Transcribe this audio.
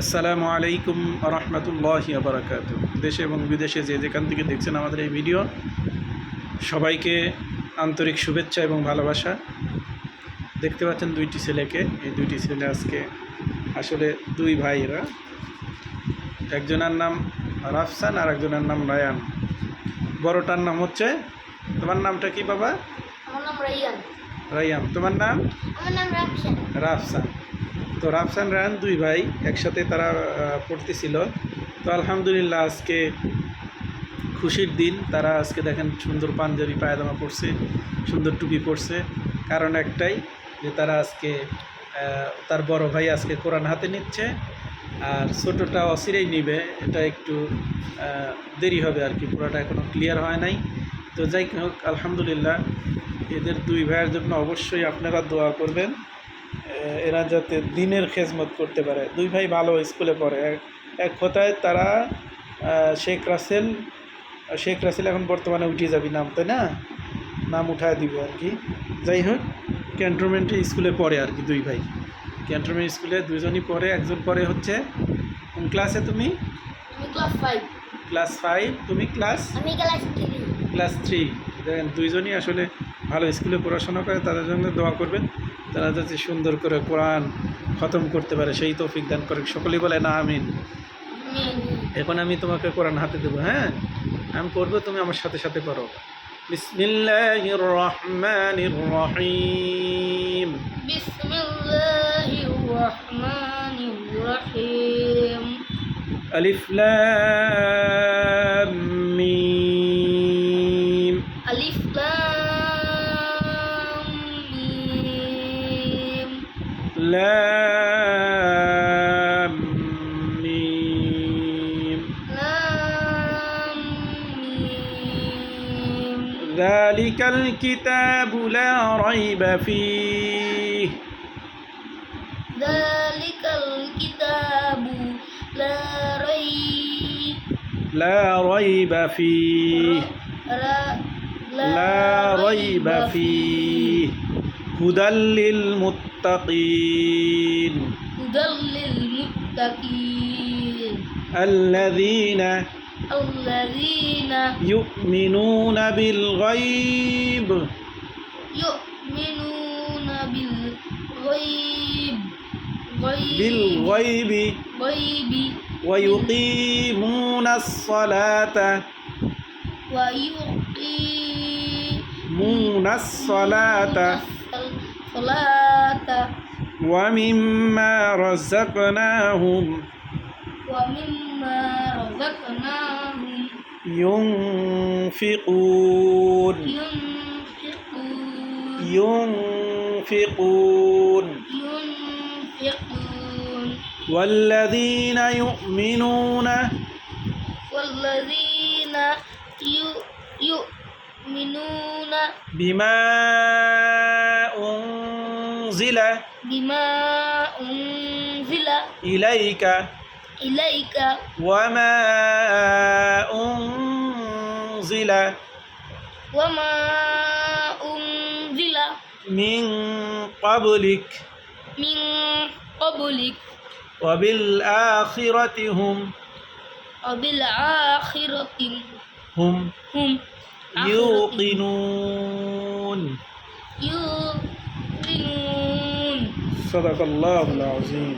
আসসালামু আলাইকুম রহমতুল্লাহি ওয়া বারাকাতুহু। দেশে এবং বিদেশে যে যেখান থেকে দেখছেন আমাদের এই ভিডিও, সবাইকে আন্তরিক শুভেচ্ছা এবং ভালোবাসা। দেখতে পাচ্ছেন দুইটি ছেলেকে। এই দুইটি ছেলে আজকে আসলে দুই ভাই। এরা একজনের নাম রাফসান আর একজনের নাম রায়ান। বড়টার নাম হচ্ছে, তোমার নামটা কি বাবা? আমার নাম রায়ান। রায়ান। তোমার নাম? আমার নাম রাফসান। রাফসান। তো রাফসান রায়ান দুই ভাই একসাথে তারা পড়তেছিল। তো আলহামদুলিল্লাহ আজকে খুশির দিন। তারা আজকে দেখেন সুন্দর পাঞ্জাবি পায়জামা পরছে, সুন্দর টুপি পরছে। কারণ একটাই যে তারা আজকে তার বড় ভাই আজকে কোরআন হাতে নিচ্ছে, আর ছোটোটা অচিরেই নিবে। এটা একটু দেরি হবে আর কি, পুরোটা এখনও ক্লিয়ার হয় নাই। তো যাই হোক আলহামদুলিল্লাহ, এদের দুই ভাইয়ের জন্য অবশ্যই আপনারা দোয়া করবেন, এরা যাতে দিনের খেজমত করতে পারে। দুই ভাই ভালো স্কুলে পড়ে। এক কথায় তারা শেখ রাসেল এখন বর্তমানে উঠে যাবি নাম, তাই না? নাম উঠায় দিব আর কি। যাই হোক, ক্যান্টনমেন্টে স্কুলে পড়ে আর কি দুই ভাই। ক্যান্টনমেন্ট স্কুলে দুজনই পড়ে। একজন পড়ে হচ্ছে কোন ক্লাসে? তুমি আমি ক্লাস 5। ক্লাস 5। তুমি আমি ক্লাস 3। দেখেন দুইজনই আসলে ভালো স্কুলে পড়াশোনা করে। তাদের জন্য দোয়া করবেন, তারা যাতে সুন্দর করে কোরআন খতম করতে পারে, সেই তৌফিক দান করে। সকলেই বলে না আমিন। এখন আমি তোমাকে কোরআন হাতে দেবো। হ্যাঁ, আমি পড়বো, তুমি আমার সাথে সাথে পড়ো। বিসমিল্লাহির রহমানির রহিম। বিসমিল্লাহির রহমানির রহিম। আলিফ লাম মিম। আলিফ লাম মিম। লাম মিম। লাম মিম। যালিকাল কিতাবু লা রাইবা ফীহ। যালিকাল কিতাবু لا ريب فيه لا ريب فيه هدى للمتقين الذين يؤمنون بالغيب ويقيمون الصلاة ومما رزقناهم ينفقون والذين يؤمنون بما أنزل إليك وما أنزل من قبلك وبالآخرة هم يوقنون. صدق الله العظيم.